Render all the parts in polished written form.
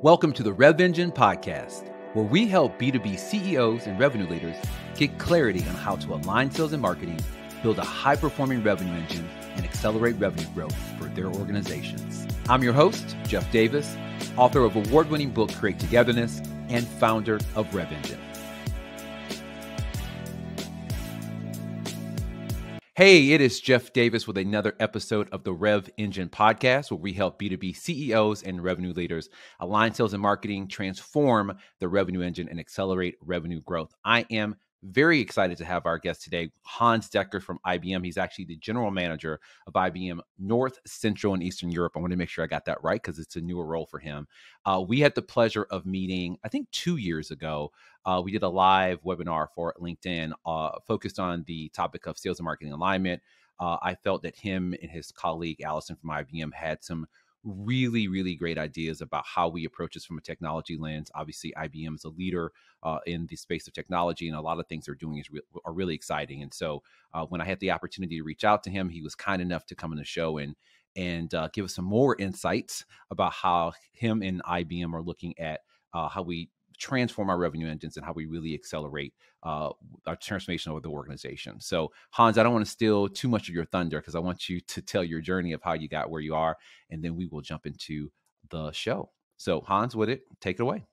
Welcome to the Rev Engine podcast, where we help B2B CEOs and revenue leaders get clarity on how to align sales and marketing, build a high-performing revenue engine, and accelerate revenue growth for their organizations. I'm your host, Jeff Davis, author of award-winning book Create Togetherness and founder of Rev Engine. Hey, it is Jeff Davis with another episode of the Rev Engine podcast, where we help B2B CEOs and revenue leaders align sales and marketing, transform the revenue engine, and accelerate revenue growth. I am very excited to have our guest today, Hans Dekkers from IBM. He's actually the general manager of IBM North, Central, and Eastern Europe. I want to make sure I got that right because it's a newer role for him. We had the pleasure of meeting, I think 2 years ago. We did a live webinar for LinkedIn focused on the topic of sales and marketing alignment. I felt that him and his colleague, Allison from IBM, had some really great ideas about how we approach this from a technology lens. Obviously, IBM is a leader in the space of technology, and a lot of things they're doing are really exciting. And so when I had the opportunity to reach out to him, he was kind enough to come on the show and give us some more insights about how him and IBM are looking at how we transform our revenue engines and how we really accelerate our transformation of the organization. So Hans, I don't want to steal too much of your thunder because I want you to tell your journey of how you got where you are, and then we will jump into the show. So Hans, take it away.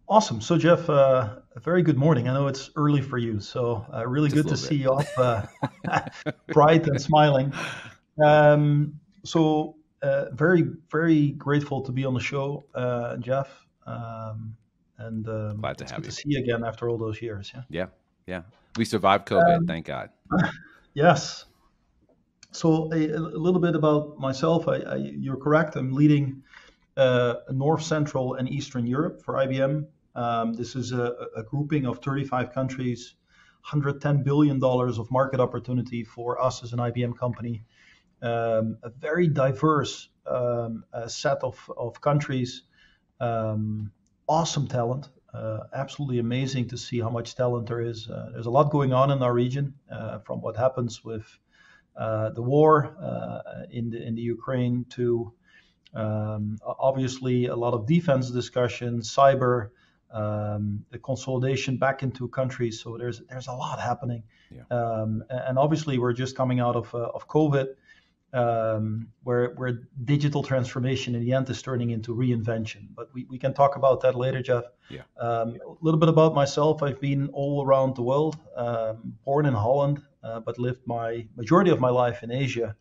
Awesome. So Jeff, a very good morning. I know it's early for you, so really good to see you up bright and smiling. Very grateful to be on the show, Jeff. And glad to it's have good you. to see you again after all those years. Yeah. We survived COVID, thank God. Yes. So a little bit about myself. You're correct. I'm leading North, Central, and Eastern Europe for IBM. This is a grouping of 35 countries, $110 billion of market opportunity for us as an IBM company. A very diverse set of countries. Awesome talent, absolutely amazing to see how much talent there is. There's a lot going on in our region, from what happens with the war in the Ukraine to obviously a lot of defense discussions, cyber, the consolidation back into countries. So there's a lot happening, and obviously we're just coming out of COVID. Where digital transformation in the end is turning into reinvention. But we can talk about that later, Jeff. A little bit about myself. I've been all around the world, born in Holland, but lived my majority of my life in Asia,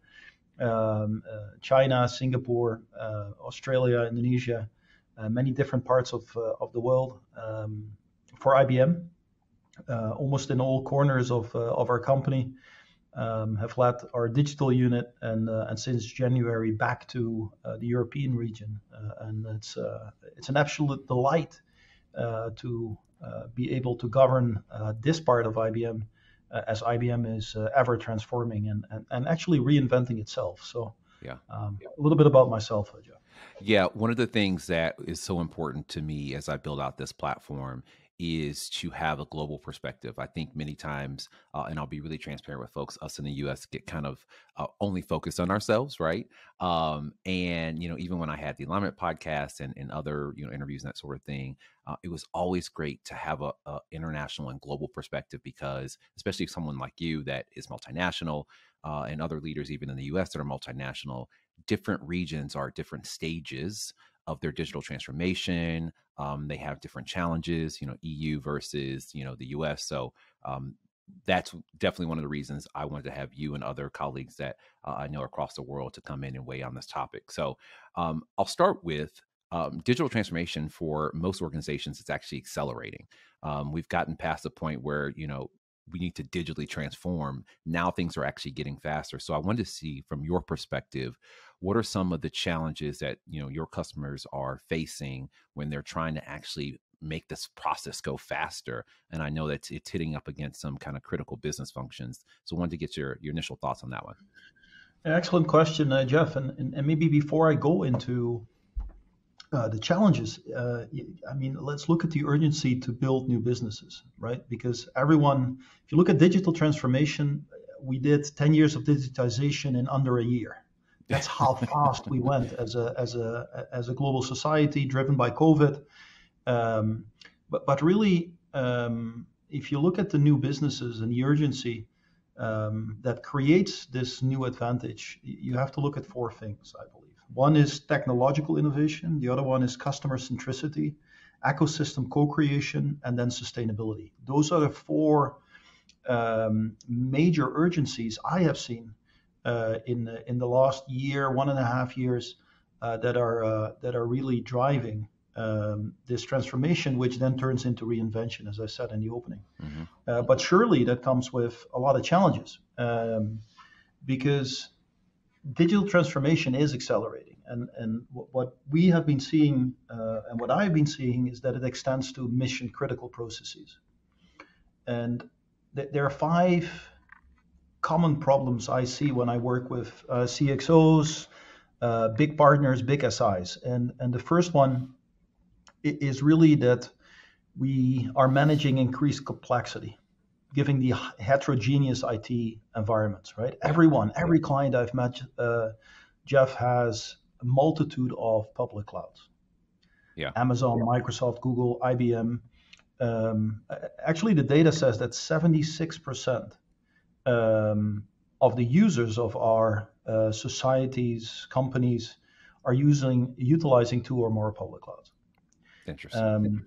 China, Singapore, Australia, Indonesia, many different parts of the world for IBM, almost in all corners of our company. Have led our digital unit and since January back to the European region, and it's an absolute delight to be able to govern this part of IBM as IBM is ever transforming and actually reinventing itself. So a little bit about myself, Jeff. Yeah, one of the things that is so important to me as I build out this platform is to have a global perspective. I think many times, and I'll be really transparent with folks, us in the U.S. get kind of only focused on ourselves, right? And, even when I had the Alignment podcast and other, interviews and that sort of thing, it was always great to have a international and global perspective because, especially someone like you that is multinational and other leaders even in the U.S. that are multinational, different regions are at different stages of their digital transformation. They have different challenges, EU versus, the US. So that's definitely one of the reasons I wanted to have you and other colleagues that I know across the world to come in and weigh on this topic. So I'll start with digital transformation. For most organizations, it's actually accelerating. We've gotten past the point where, we need to digitally transform. Now things are actually getting faster. So I wanted to see from your perspective, what are some of the challenges that, your customers are facing when they're trying to actually make this process go faster? And I know that it's hitting up against some kind of critical business functions. So I wanted to get your initial thoughts on that one. Excellent question, Jeff. And maybe before I go into the challenges, let's look at the urgency to build new businesses, right? Because if you look at digital transformation, we did 10 years of digitization in under a year. That's how fast we went as a global society, driven by COVID. But really, if you look at the new businesses and the urgency that creates this new advantage, you have to look at four things, I believe. One is technological innovation. The other one is customer centricity, ecosystem co-creation, and then sustainability. Those are the four major urgencies I have seen in the last year, 1.5 years, that are really driving this transformation, which then turns into reinvention, as I said in the opening. But surely that comes with a lot of challenges, because digital transformation is accelerating. And what we have been seeing, and what I've been seeing, is that it extends to mission critical processes. And there are five common problems I see when I work with CXOs, big partners, big SIs. And the first one is really that we are managing increased complexity, given the heterogeneous IT environments, right? Every client I've met, Jeff, has a multitude of public clouds. Yeah. Amazon, Microsoft, Google, IBM. Actually, the data says that 76% of the users of our societies, companies, are utilizing two or more public clouds. Interesting.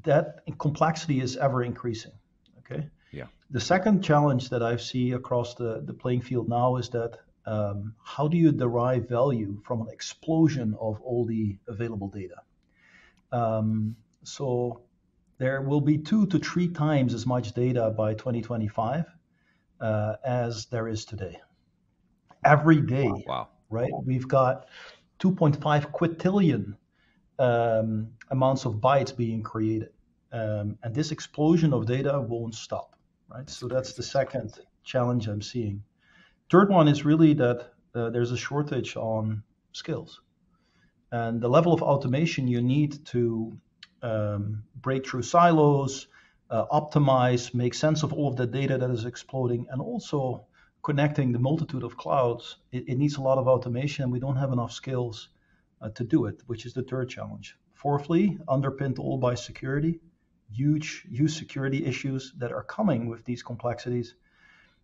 That complexity is ever increasing. Okay. Yeah. The second challenge that I see across the playing field now is that how do you derive value from an explosion of all the available data? So there will be 2 to 3 times as much data by 2025 as there is today. Every day, Wow. right? We've got 2.5 quintillion amounts of bytes being created. And this explosion of data won't stop, right? So that's the second challenge I'm seeing. Third one is really that there's a shortage on skills. And the level of automation you need to break through silos, optimize, make sense of all of the data that is exploding, and also connecting the multitude of clouds, it needs a lot of automation, and we don't have enough skills to do it, which is the third challenge. Fourthly, underpinned all by security, huge security issues that are coming with these complexities.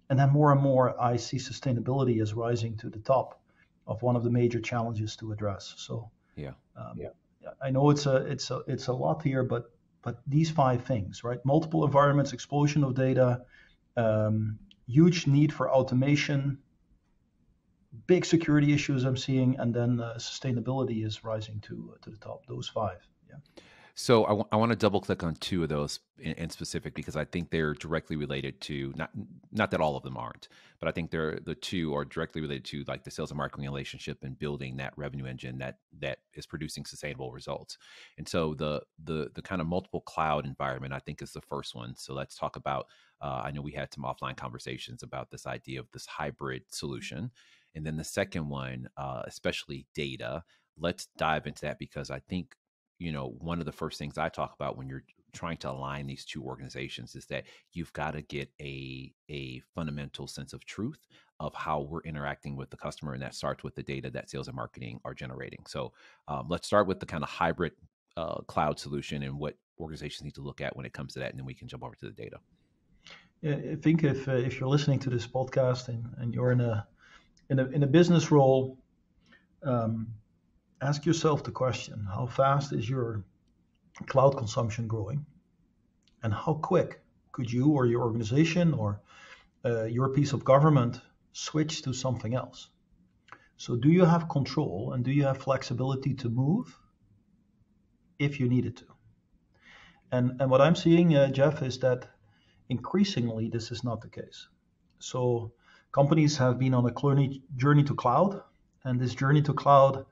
And then more and more, I see sustainability as rising to the top of one of the major challenges to address. So Yeah. I know it's a lot here, but these five things, right? Multiple environments, explosion of data, huge need for automation, big security issues I'm seeing, and then sustainability is rising to the top. Those five. Yeah. So I want to double click on two of those in specific, because I think they're directly related to, not that all of them aren't, but I think the two are directly related to, like, the sales and marketing relationship and building that revenue engine that is producing sustainable results. And so the kind of multiple cloud environment, I think, is the first one. So let's talk about, I know we had some offline conversations about this idea of this hybrid solution. And then the second one, especially data, let's dive into that, because I think, one of the first things I talk about when you're trying to align these two organizations is that you've got to get a fundamental sense of truth of how we're interacting with the customer, and that starts with the data that sales and marketing are generating. So let's start with the kind of hybrid cloud solution and what organizations need to look at when it comes to that, and then we can jump over to the data. Yeah, I think if you're listening to this podcast and you're in a business role, ask yourself the question: how fast is your cloud consumption growing, and how quick could you or your organization or your piece of government switch to something else? So do you have control, and do you have flexibility to move if you needed to? And what I'm seeing, Jeff, is that increasingly this is not the case. So companies have been on a journey to cloud, and this journey to cloud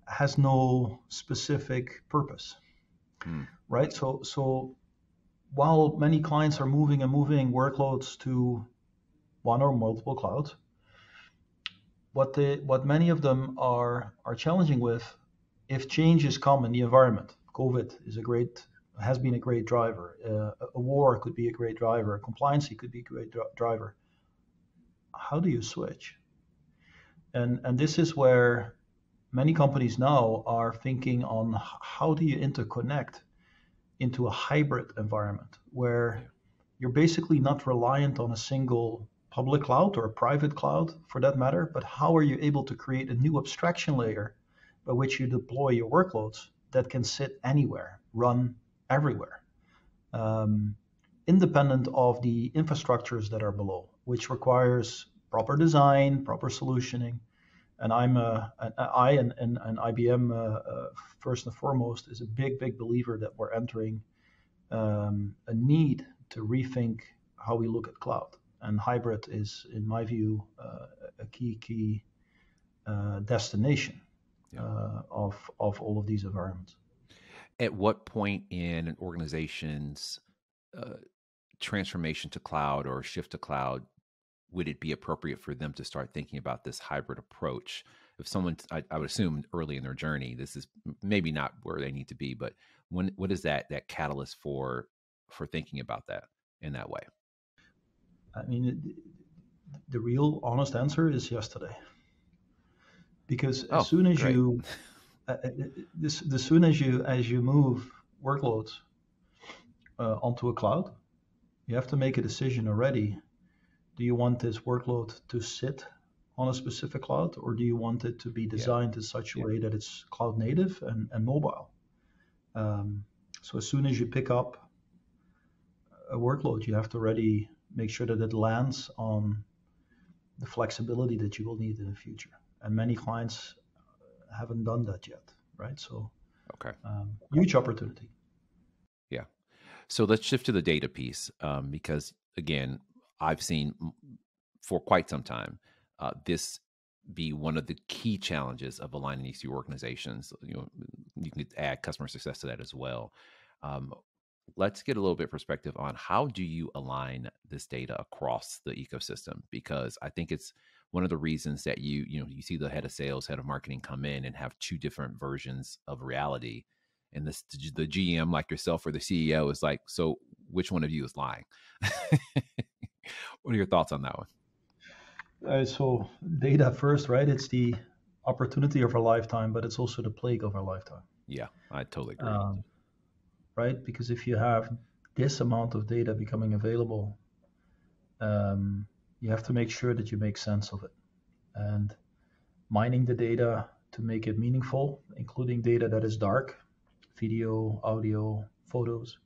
has no specific purpose, right? So while many clients are moving workloads to one or multiple clouds, what many of them are challenging with, if changes come in the environment, COVID has been a great driver, a war could be a great driver, compliance could be a great driver. How do you switch? And this is where many companies now are thinking on how do you interconnect into a hybrid environment where Yeah. you're basically not reliant on a single public cloud or a private cloud for that matter, but how are you able to create a new abstraction layer by which you deploy your workloads that can sit anywhere, run everywhere, um, independent of the infrastructures that are below, which requires proper design, proper solutioning. And and IBM, first and foremost, is a big believer that we're entering a need to rethink how we look at cloud. And hybrid is, in my view, a key destination Yeah. of all of these environments. At what point in an organization's uh, transformation to cloud or shift to cloud would it be appropriate for them to start thinking about this hybrid approach? If someone, I would assume early in their journey, this is maybe not where they need to be, but what is that catalyst for thinking about that in that way? I mean, the real honest answer is yesterday, because as Oh, soon as great. you as soon as you move workloads onto a cloud, you have to make a decision already. Do you want this workload to sit on a specific cloud, or do you want it to be Yeah, designed in such a way that it's cloud native and mobile? Um, so as soon as you pick up a workload, you have to already make sure that it lands on the flexibility that you will need in the future. And many clients haven't done that yet, right? So okay, huge opportunity. yeah. So let's shift to the data piece, because again, I've seen for quite some time this be one of the key challenges of aligning these two organizations. You can add customer success to that as well. Um, let's get a little bit perspective on how do you align this data across the ecosystem, because I think it's one of the reasons that you see the head of sales, head of marketing come in and have two different versions of reality, and the GM like yourself or the CEO is like, so which one of you is lying? What are your thoughts on that one? So data first, right? It's the opportunity of our lifetime, but it's also the plague of our lifetime, Yeah, I totally agree. um, right? Because if you have this amount of data becoming available, um, you have to make sure that you make sense of it. And mining the data to make it meaningful, including data that is dark, video, audio, photos,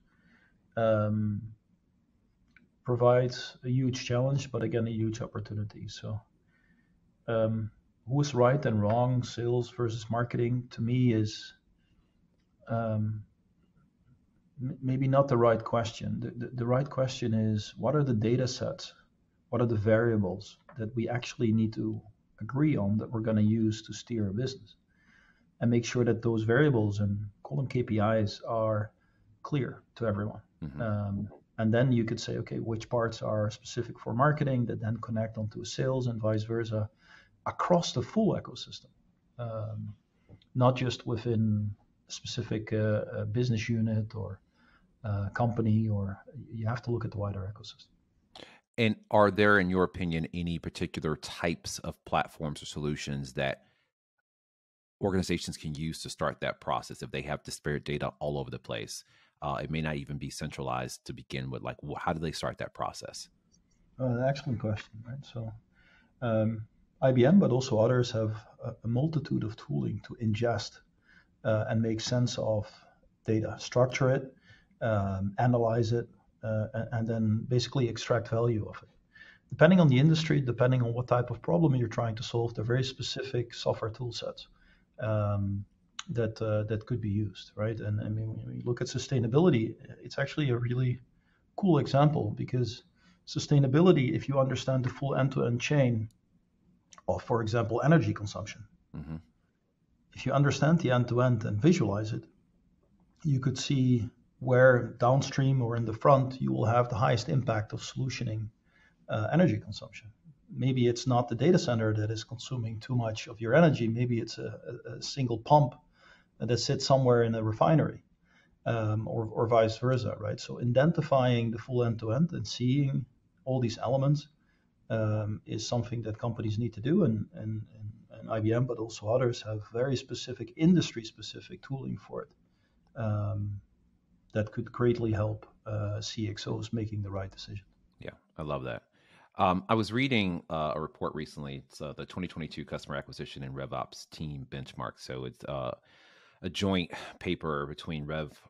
um, provides a huge challenge, but again, a huge opportunity. So, um, who's right and wrong, sales versus marketing, to me is um, maybe not the right question. The right question is what are the data sets? What are the variables that we actually need to agree on that we're going to use to steer a business? And make sure that those variables and call them KPIs are clear to everyone. Hmm. Um, and then you could say, okay, which parts are specific for marketing that then connect onto a sales and vice versa across the full ecosystem, um, not just within a specific business unit or company, or you have to look at the wider ecosystem. And are there, in your opinion, any particular types of platforms or solutions that organizations can use to start that process if they have disparate data all over the place? It may not even be centralized to begin with. Like, how do they start that process? Excellent question, right? So IBM, but also others have a multitude of tooling to ingest and make sense of data, structure it, analyze it, and then basically extract value of it. Depending on the industry, depending on what type of problem you're trying to solve, there are very specific software tool sets um, that could be used, right? And I mean, when you look at sustainability, it's actually a really cool example because sustainability, if you understand the full end-to-end chain of, for example, energy consumption, Hmm. if you understand the end-to-end and visualize it, you could see where downstream or in the front you will have the highest impact of solutioning energy consumption. Maybe it's not the data center that is consuming too much of your energy. Maybe it's a single pump that sits somewhere in a refinery, or vice versa, right? So identifying the full end to end and seeing all these elements is something that companies need to do, and and IBM, but also others, have very specific industry-specific tooling for it that could greatly help CXOs making the right decision. Yeah, I love that. I was reading a report recently. It's the 2022 Customer Acquisition and RevOps Team Benchmark. So it's a joint paper between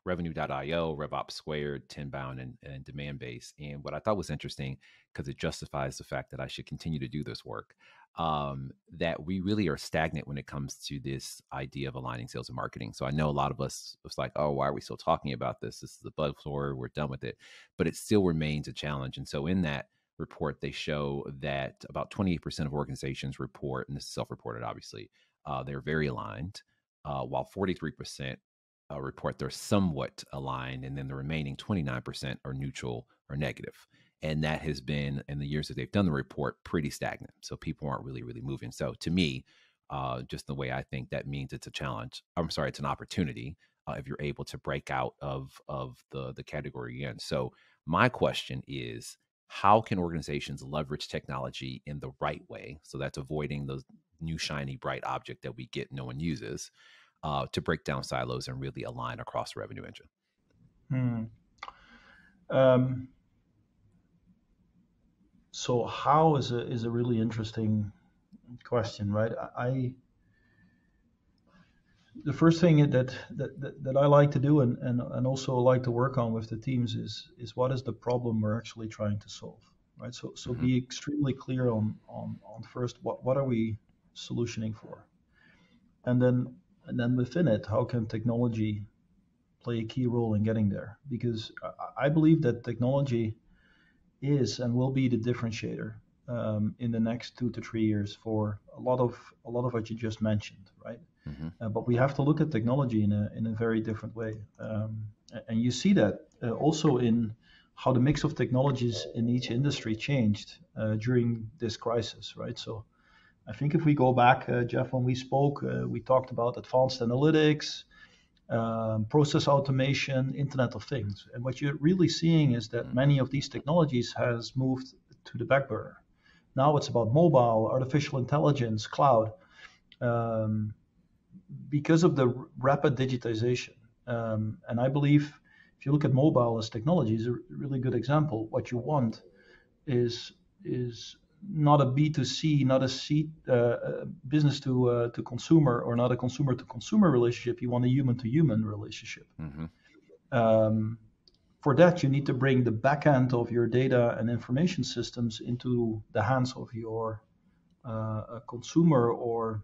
Revenue.io, RevOps Squared, Tenbound, and Demand Base. And what I thought was interesting, because it justifies the fact that I should continue to do this work, that we really are stagnant when it comes to this idea of aligning sales and marketing. So I know a lot of us was like, oh, why are we still talking about this? This is a buzzword. We're done with it. But it still remains a challenge. And so in that report, they show that about 28% of organizations report, and this is self-reported, obviously, they're very aligned, while 43% report they're somewhat aligned, and then the remaining 29% are neutral or negative. And that has been, in the years that they've done the report, pretty stagnant. So people aren't really moving. So to me, just the way I think, that means it's a challenge. I'm sorry, it's an opportunity if you're able to break out of the category again. So my question is, how can organizations leverage technology in the right way? So that's avoiding those new shiny bright object that we get no one uses, to break down silos and really align across revenue engine. Hmm. So how is a really interesting question, right? The first thing that I like to do and also like to work on with the teams is what is the problem we're actually trying to solve, right? So Mm-hmm. be extremely clear on first what are we solutioning for, and then within it, how can technology play a key role in getting there? Because I believe that technology is and will be the differentiator in the next 2 to 3 years for a lot of what you just mentioned, right? Mm-hmm. But we have to look at technology in a very different way, and you see that also in how the mix of technologies in each industry changed during this crisis, right? So I think if we go back, Jeff, when we spoke, we talked about advanced analytics, process automation, Internet of Things. And what you're really seeing is that many of these technologies has moved to the back burner. Now it's about mobile, artificial intelligence, cloud, um, because of the rapid digitization. And I believe if you look at mobile as technology, is a really good example. What you want is not a B2C, not a business to consumer, or not a consumer to consumer relationship. You want a human to human relationship. Mm-hmm. Um, for that, you need to bring the back end of your data and information systems into the hands of your consumer or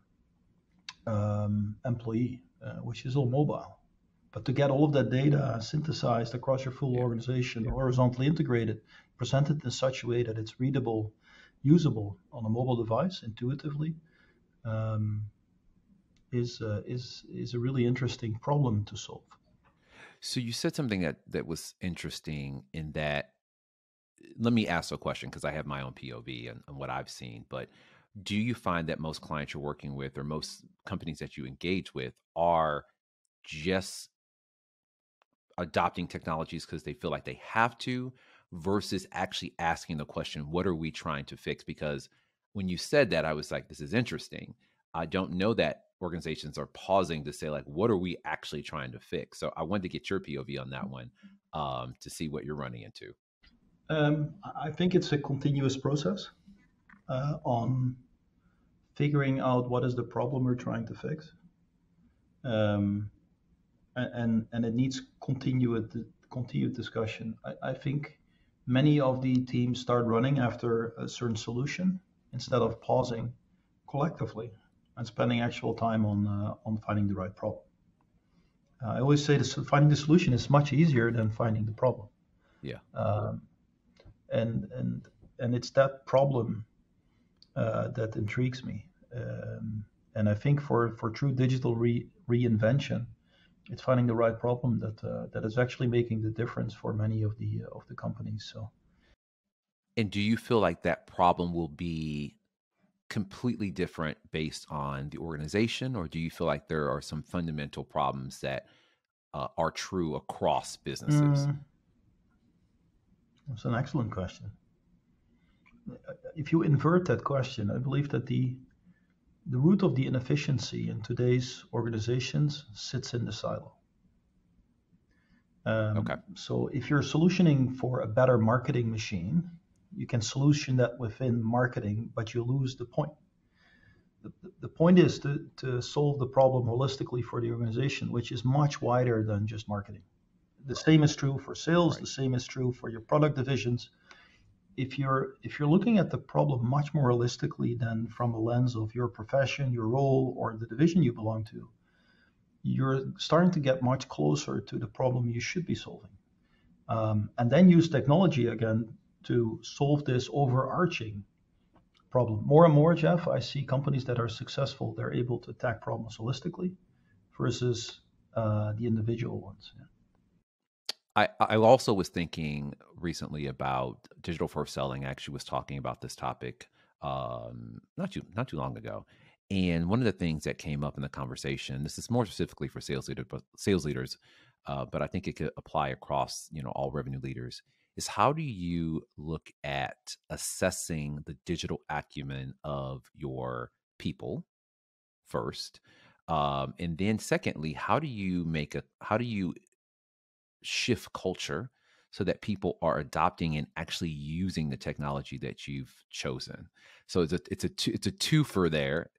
employee, which is all mobile. But to get all of that data synthesized across your full Yeah. organization, horizontally integrated, presented in such a way that it's readable, usable on a mobile device intuitively, um, is a really interesting problem to solve. So you said something that was interesting in that. Let me ask a question, because I have my own POV and what I've seen. But do you find that most clients you're working with, or most companies that you engage with, are just adopting technologies because they feel like they have to, versus actually asking the question, what are we trying to fix? Because when you said that, I was like, this is interesting. I don't know that organizations are pausing to say, like, what are we actually trying to fix? So I wanted to get your POV on that one, to see what you're running into. I think it's a continuous process on figuring out what is the problem we're trying to fix, um, and it needs continued discussion. I think many of the teams start running after a certain solution instead Mm-hmm. of pausing collectively and spending actual time on finding the right problem. I always say this: finding the solution is much easier than finding the problem, Yeah. um, and and and it's that problem that intrigues me. And I think for true digital reinvention, it's finding the right problem that is actually making the difference for many of the companies. So And do you feel like that problem will be completely different based on the organization, or do you feel like there are some fundamental problems that are true across businesses? mm, that's an excellent question. If you invert that question, I believe that the root of the inefficiency in today's organizations sits in the silo. Okay. So if you're solutioning for a better marketing machine, you can solution that within marketing, but you lose the point. The point is to solve the problem holistically for the organization, which is much wider than just marketing. The same is true for sales. Right. The same is true for your product divisions. If you're looking at the problem much more holistically than from a lens of your profession, your role, or the division you belong to, you're starting to get much closer to the problem you should be solving. And then use technology again to solve this overarching problem. More and more, Jeff, I see companies that are successful, they're able to attack problems holistically versus the individual ones. Yeah. I also was thinking recently about digital first selling. I actually was talking about this topic not too long ago. And one of the things that came up in the conversation, this is more specifically for sales leaders, but I think it could apply across all revenue leaders, is how do you look at assessing the digital acumen of your people first, and then secondly, how do you shift culture so that people are adopting and actually using the technology that you've chosen. So it's a twofer there.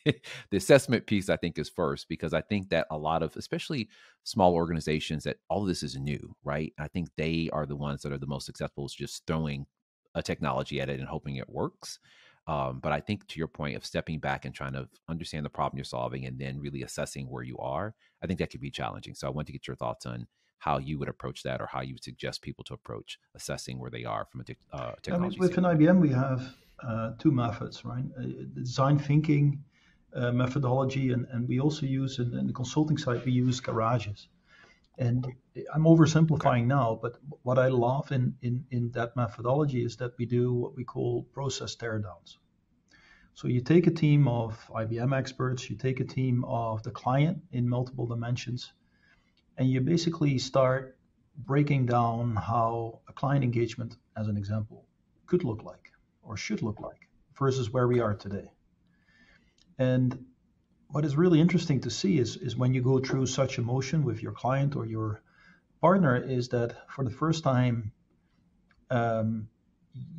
The assessment piece I think is first, because I think that a lot of, especially small organizations, that all of this is new, right? I think they are the ones that are the most successful, is just throwing a technology at it and hoping it works. But I think, to your point of stepping back and trying to understand the problem you're solving and then really assessing where you are, I think that could be challenging. So I want to get your thoughts on how you would approach that, or how you would suggest people to approach assessing where they are from a I mean, technology within standpoint. IBM, we have two methods, right? The design thinking methodology, and we also use in the consulting side, we use garages. And I'm Okay. oversimplifying now, but what I love in that methodology is that we do what we call process teardowns. So you take a team of IBM experts, you take a team of the client in multiple dimensions, and you basically start breaking down how a client engagement, as an example, could look like or should look like versus where we Okay. are today. And what is really interesting to see is when you go through such emotion with your client or your partner, is that for the first time, um,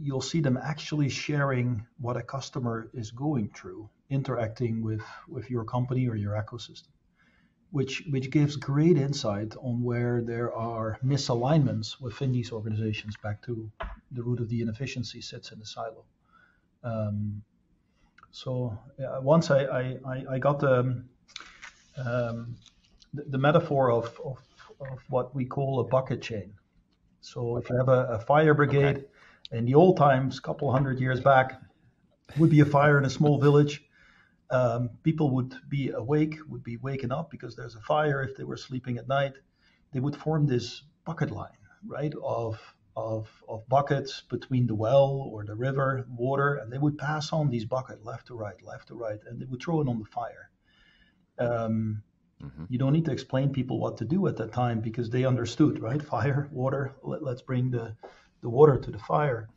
you'll see them actually sharing what a customer is going through, interacting with your company or your ecosystem, which gives great insight on where there are misalignments within these organizations. Back to the root of the inefficiency sits in the silo. Um, so once I got um, the metaphor of what we call a bucket chain. So if you have a fire Okay. brigade, in the old times, a couple hundred years back, would be a fire in a small village. People would be awake, would be waking up because there's a fire. If they were sleeping at night, they would form this bucket line, right, of buckets between the well or the river water, and they would pass on these buckets left to right, and they would throw it on the fire. Um, Hmm. you don't need to explain people what to do at that time because they understood, right? Fire, water. Let's bring the water to the fire,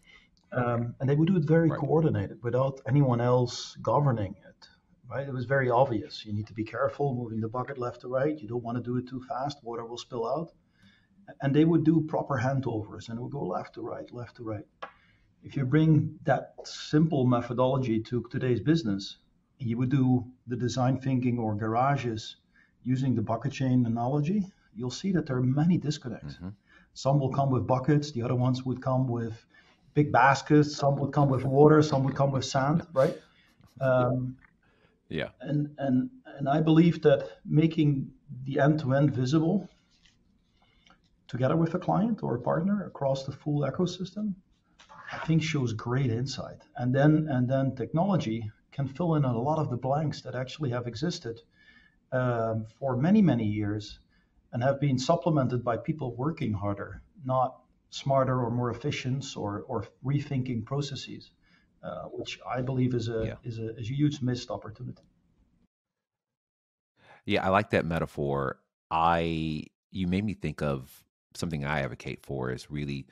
and they would do it very Right. coordinated without anyone else governing it. Right? It was very obvious. You need to be careful moving the bucket left to right. You don't want to do it too fast. Water will spill out. And they would do proper handovers and it would go left to right, left to right. If you bring that simple methodology to today's business, you would do the design thinking or garages using the bucket chain analogy, you'll see that there are many disconnects. Hmm. Some will come with buckets, the other ones would come with big baskets, some would come with water, some would come with sand, right? Yeah. Um, Yeah. and I believe that making the end-to-end visible together with a client or a partner across the full ecosystem, I think shows great insight. And then technology can fill in a lot of the blanks that actually have existed for many years and have been supplemented by people working harder, not smarter or more efficient or rethinking processes, which I believe Yeah. is a huge missed opportunity. Yeah. I like that metaphor. You made me think of something I advocate for, is really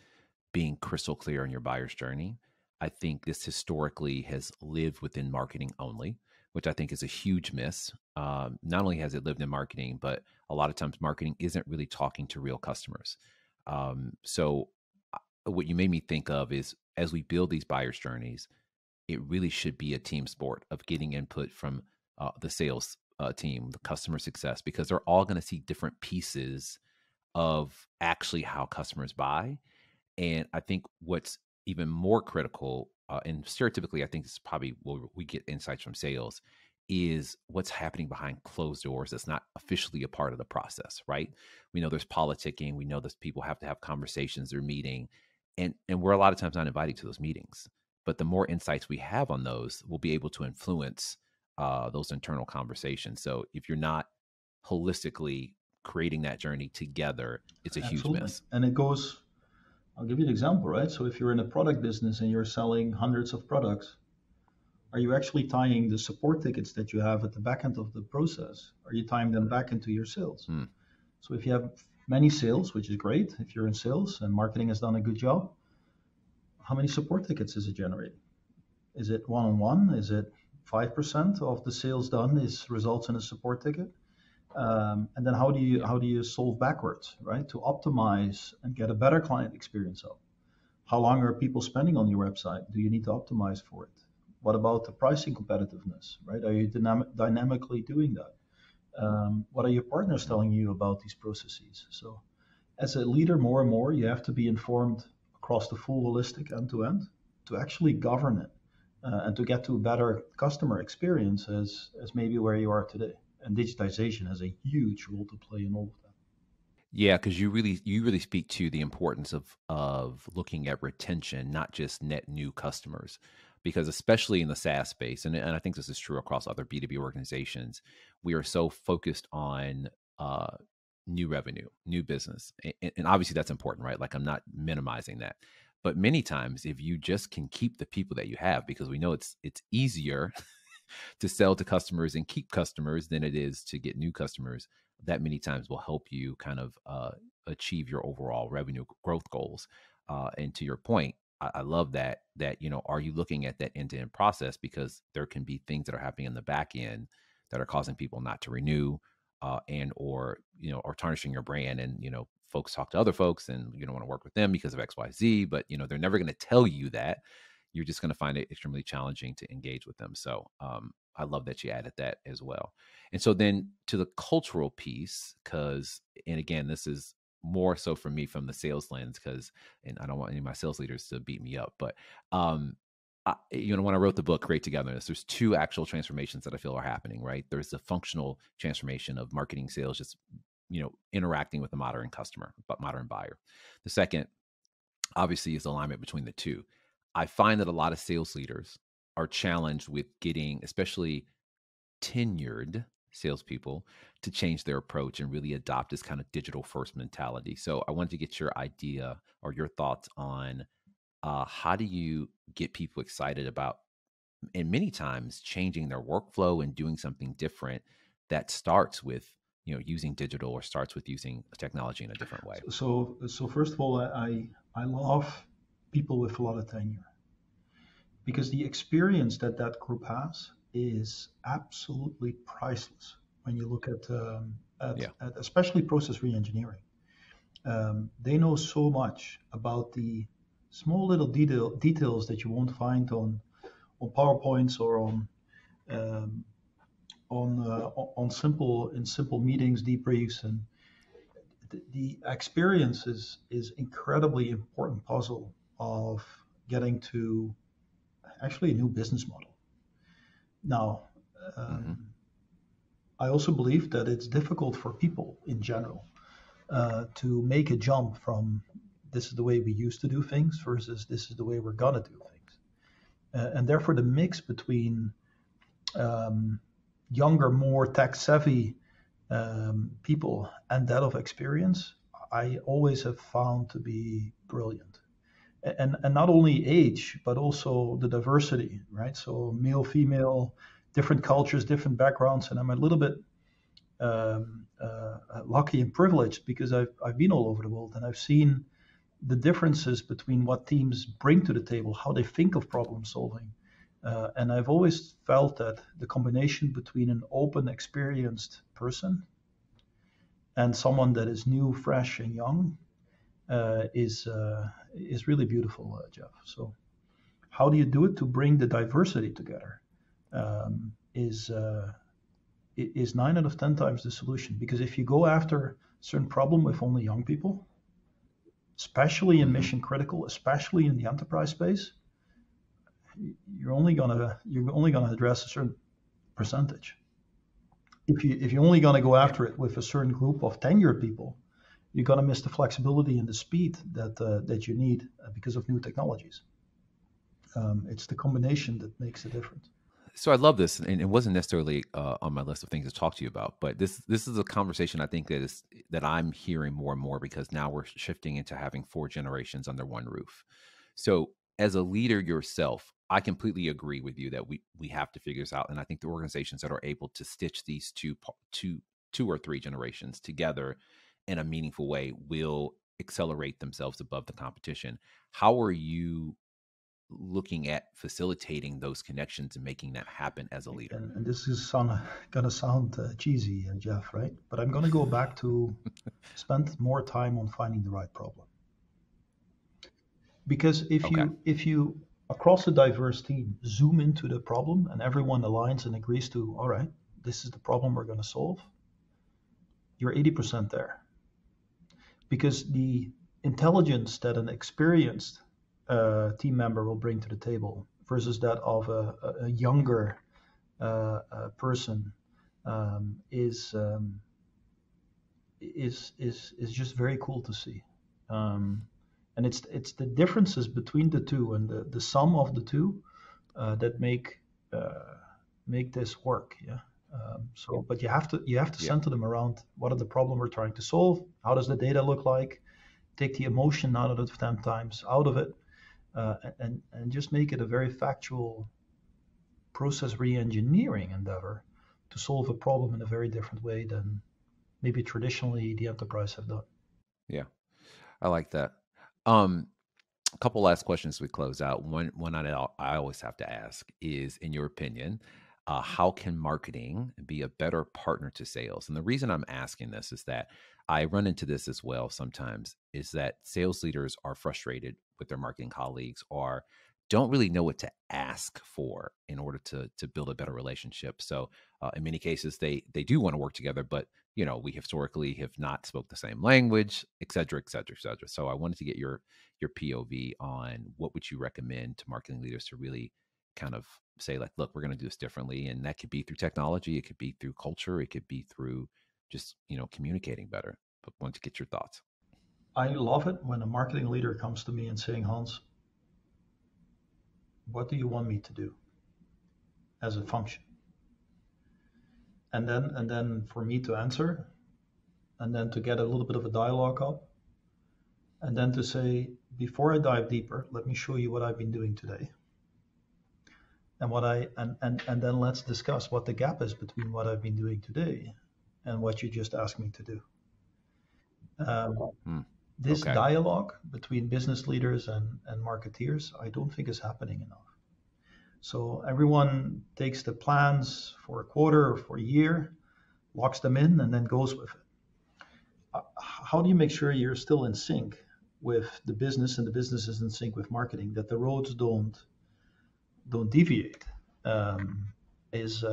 being crystal clear on your buyer's journey. I think this historically has lived within marketing only, which I think is a huge miss. Not only has it lived in marketing, but a lot of times marketing isn't really talking to real customers. So what you made me think of is as we build these buyer's journeys, it really should be a team sport of getting input from the sales team, the customer success, because they're all going to see different pieces of actually how customers buy. And I think what's even more critical, and stereotypically, I think this is probably where we get insights from sales, is what's happening behind closed doors that's not officially a part of the process, right? We know there's politicking. We know that people have to have conversations, they're meeting, and we're a lot of times not invited to those meetings. But the more insights we have on those, we'll be able to influence those internal conversations. So if you're not holistically creating that journey together, it's a huge Absolutely. miss. And it goes, I'll give you an example, right? So if you're in a product business and you're selling hundreds of products, are you actually tying the support tickets that you have at the back end of the process? Are you tying them back into your sales? Mm, So if you have many sales, which is great, if you're in sales and marketing has done a good job, how many support tickets is it generating? Is it one on one? Is it 5% of the sales done is results in a support ticket? And then yeah. how do you solve backwards, right? To optimize and get a better client experience up. How long are people spending on your website? Do you need to optimize for it? What about the pricing competitiveness, right? Are you dynamically doing that? What are your partners Mhm. telling you about these processes? So as a leader, more and more, you have to be informed across the full holistic end to end to actually govern it and to get to a better customer experience as maybe where you are today. And digitization has a huge role to play in all of that. Yeah, because you really speak to the importance of looking at retention, not just net new customers. Because especially in the SaaS space, and I think this is true across other B2B organizations, we are so focused on uh, new revenue, new business. And obviously that's important, right? Like I'm not minimizing that. But many times if you just can keep the people that you have, because we know it's easier to sell to customers and keep customers than it is to get new customers, that many times will help you kind of achieve your overall revenue growth goals. And to your point, I love that are you looking at that end to end process, because there can be things that are happening in the back end that are causing people not to renew, and or or tarnishing your brand, and folks talk to other folks and you don't want to work with them because of XYZ, but they're never going to tell you that. You're just going to find it extremely challenging to engage with them. So I love that you added that as well. And so then to the cultural piece, because, and again, this is more so for me from the sales lens, because, and I don't want any of my sales leaders to beat me up, but when I wrote the book Create Togetherness, there's two actual transformations that I feel are happening, right? There's the functional transformation of marketing sales, just interacting with the modern customer, but modern buyer. The second, obviously, is alignment between the two. I find that a lot of sales leaders are challenged with getting, especially tenured salespeople, to change their approach and really adopt this kind of digital first mentality. So I wanted to get your idea or your thoughts on how do you get people excited about, and many times changing their workflow and doing something different that starts with using digital, or starts with using technology in a different way. So first of all, I love people with a lot of tenure because the experience that that group has is absolutely priceless when you look Yeah. at especially process reengineering. They know so much about the small little details that you won't find on PowerPoints or um, on simple meetings, debriefs, and the experience is incredibly important puzzle of getting to actually a new business model. Now, Hmm. um, I also believe that it's difficult for people in general to make a jump from this is the way we used to do things versus this is the way we're gonna do things. And therefore, the mix between um, younger, more tech savvy people and that of experience, I always have found to be brilliant. And not only age, but also the diversity, right? So male, female, different cultures, different backgrounds, and I'm a little bit lucky and privileged because I've been all over the world and I've seen the differences between what teams bring to the table, how they think of problem solving, And I've always felt that the combination between an open, experienced person and someone that is new, fresh, and young is really beautiful, Jeff. So how do you do it to bring the diversity together? Is 9 out of 10 times the solution. Because if you go after a certain problem with only young people, especially in Hmm. mission critical, especially in the enterprise space, you're only gonna address a certain percentage. If you're only gonna go Yeah. after it with a certain group of tenured people, you're gonna miss the flexibility and the speed that you need because of new technologies. It's the combination that makes a difference. So I love this, and it wasn't necessarily on my list of things to talk to you about, but this is a conversation I think that I'm hearing more and more because now we're shifting into having four generations under one roof. So as a leader yourself, I completely agree with you that we have to figure this out, and I think the organizations that are able to stitch these two or three generations together in a meaningful way will accelerate themselves above the competition. How are you looking at facilitating those connections and making that happen as a leader? And this is gonna sound cheesy, Jeff, right? But I'm gonna go back to spend more time on finding the right problem. Because if Okay. you across a diverse team zoom into the problem and everyone aligns and agrees to, all right, this is the problem we're going to solve, you're 80% there. Because the intelligence that an experienced team member will bring to the table versus that of a younger person is is just very cool to see. Um, and it's the differences between the two and the sum of the two that uh, make this work. Yeah. So, but you have to Yeah. center them around what are the problem we're trying to solve. How does the data look like? Take the emotion 9 out of 10 times out of it, and just make it a very factual process re-engineering endeavor to solve a problem in a very different way than maybe traditionally the enterprise have done. Yeah. I like that. Um, a couple last questions as we close out. One I always have to ask is, in your opinion, how can marketing be a better partner to sales? And the reason I'm asking this is that I run into this as well sometimes, is that sales leaders are frustrated with their marketing colleagues or don't really know what to ask for in order to build a better relationship. So in many cases, they do want to work together, but we historically have not spoke the same language, et cetera, et cetera, et cetera. So I wanted to get your POV on what would you recommend to marketing leaders to really kind of say like, look, we're going to do this differently, and that could be through technology, it could be through culture, it could be through just communicating better. But want to get your thoughts. I love it when a marketing leader comes to me and saying, Hans, what do you want me to do as a function? And then for me to answer, and then to get a little bit of a dialogue up, and then to say, before I dive deeper, let me show you what I've been doing today. And what I and then let's discuss what the gap is between what I've been doing today and what you just asked me to do. Um, Hmm. this Okay. dialogue between business leaders and marketeers, I don't think is happening enough. So everyone takes the plans for a quarter or for a year, locks them in, and then goes with it. How do you make sure you're still in sync with the business and the business is in sync with marketing, that the roads don't deviate? Um, is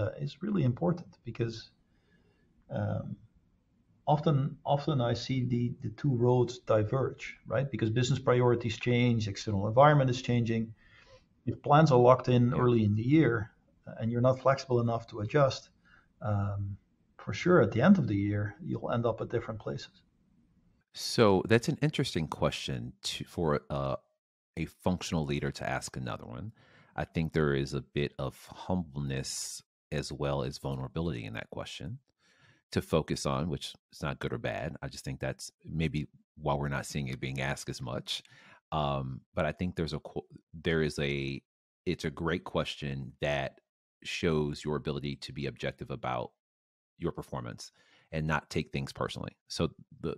really important because um, often I see the two roads diverge, right? Because business priorities change, external environment is changing. If plans are locked in Yeah. early in the year and you're not flexible enough to adjust, um, for sure at the end of the year you'll end up at different places. So that's an interesting question for a functional leader to ask another one. I think there is a bit of humbleness as well as vulnerability in that question to focus on, which is not good or bad. I just think that's maybe why we're not seeing it being asked as much. But I think there is a it's a great question that shows your ability to be objective about your performance and not take things personally. So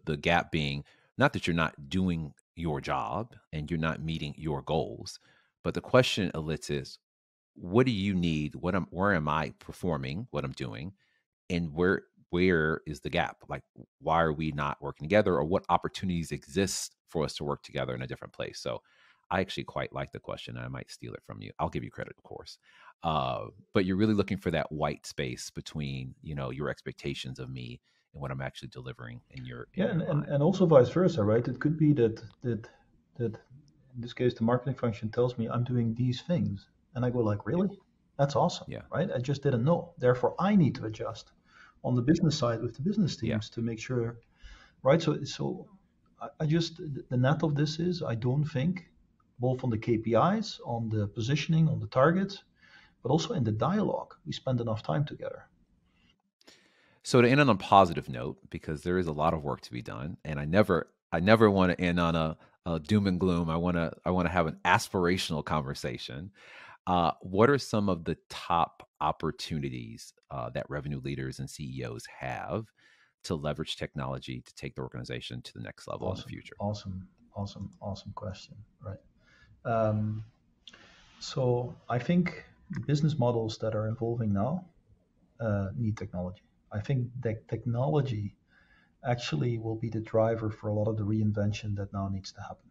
the gap being not that you're not doing your job and you're not meeting your goals, but the question elicits what do you need? Where am I performing what I'm doing? And where is the gap? Like, why are we not working together, or what opportunities exist for us to work together in a different place? So I actually quite like the question. I might steal it from you. I'll give you credit, of course. But you're really looking for that white space between, your expectations of me and what I'm actually delivering in your Yeah, mind. and also vice versa, right? It could be that in this case the marketing function tells me I'm doing these things, and I go like, Yeah. really? That's awesome, Yeah. right? I just didn't know. Therefore, I need to adjust on the business side with the business Yeah. teams to make sure, right? So I just the net of this is I don't think both on the KPIs, on the positioning, on the targets, but also in the dialogue, we spend enough time together. So to end on a positive note, because there is a lot of work to be done, and I never want to end on a doom and gloom. I want to have an aspirational conversation. What are some of the top opportunities that revenue leaders and CEOs have to leverage technology to take the organization to the next level in the Awesome, future? awesome, awesome, awesome question. Right. Um, so I think the business models that are evolving now need technology. I think that technology actually will be the driver for a lot of the reinvention that now needs to happen.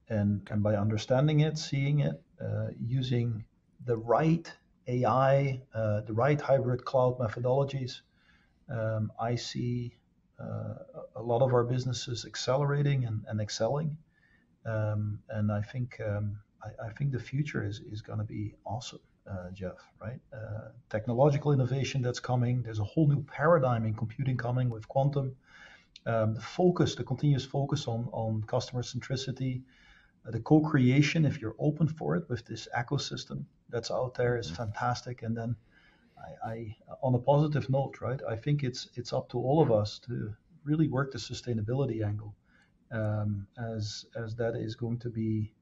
And by understanding it, seeing it, using the right AI, the right hybrid cloud methodologies, I see a lot of our businesses accelerating and excelling. And I think the future is going to be awesome, Jeff. Right? Technological innovation that's coming. There's a whole new paradigm in computing coming with quantum. The continuous focus on customer centricity, the co-creation, if you're open for it with this ecosystem that's out there, is Hmm. fantastic. And then on a positive note, right? I think it's up to all of us to really work the sustainability angle, as that is going to be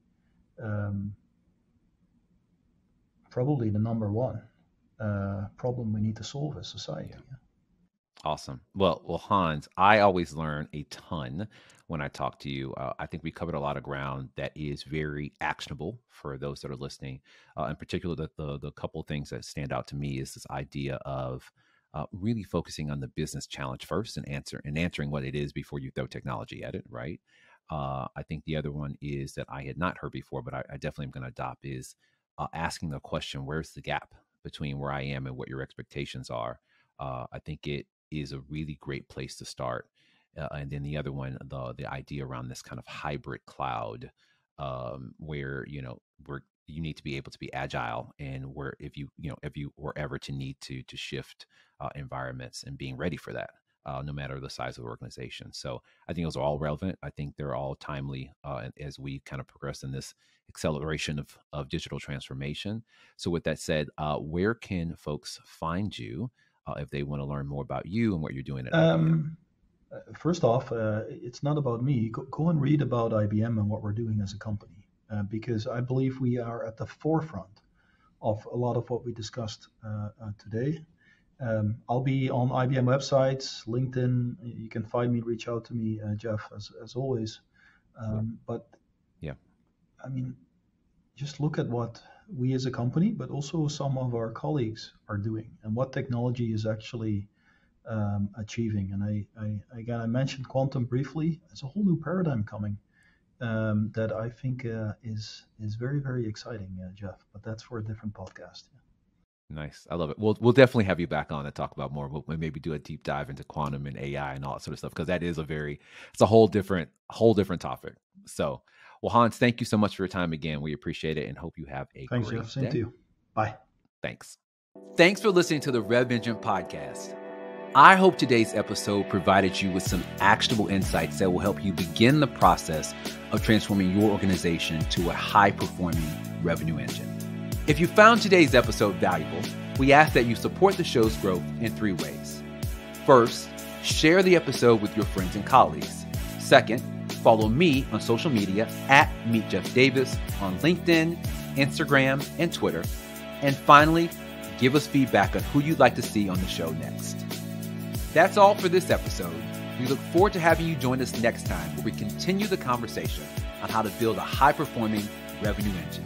um, probably the number one problem we need to solve as Yeah. society. Awesome. Well, Hans, I always learn a ton when I talk to you. I think we covered a lot of ground that is very actionable for those that are listening. In particular, the couple of things that stand out to me is this idea of really focusing on the business challenge first and answering what it is before you throw technology at it. Right. I think the other one is that I had not heard before, but I definitely am going to adopt is asking the question: where's the gap between where I am and what your expectations are? I think it is a really great place to start. And then the other one, the idea around this kind of hybrid cloud, where where you need to be able to be agile, and where if you were ever to need to shift environments and being ready for that, no matter the size of the organization. So I think those are all relevant. I think they're all timely as we kind of progress in this acceleration of digital transformation. So with that said, where can folks find you if they want to learn more about you and what you're doing at IBM? Um, First off, it's not about me. Go and read about IBM and what we're doing as a company, because I believe we are at the forefront of a lot of what we discussed today. I'll be on IBM websites, LinkedIn. You can find me, reach out to me, Jeff, as always. But Yeah. I mean, just look at what we as a company, but also some of our colleagues are doing and what technology is actually achieving. And again, I mentioned quantum briefly. There's a whole new paradigm coming that I think is very, very exciting, Jeff. But that's for a different podcast. Nice. I love it. We'll definitely have you back on to talk about more. We'll maybe do a deep dive into quantum and AI and all that sort of stuff, because that is it's a whole different topic. So, well, Hans, thank you so much for your time again. We appreciate it and hope you have a Thanks, Jeff. great Same to day. you. Bye. Thanks. Thanks for listening to the Rev Engine podcast. I hope today's episode provided you with some actionable insights that will help you begin the process of transforming your organization to a high-performing revenue engine. If you found today's episode valuable, we ask that you support the show's growth in 3 ways. First, share the episode with your friends and colleagues. Second, follow me on social media at Meet Jeff Davis on LinkedIn, Instagram, and Twitter. And finally, give us feedback on who you'd like to see on the show next. That's all for this episode. We look forward to having you join us next time, where we continue the conversation on how to build a high-performing revenue engine.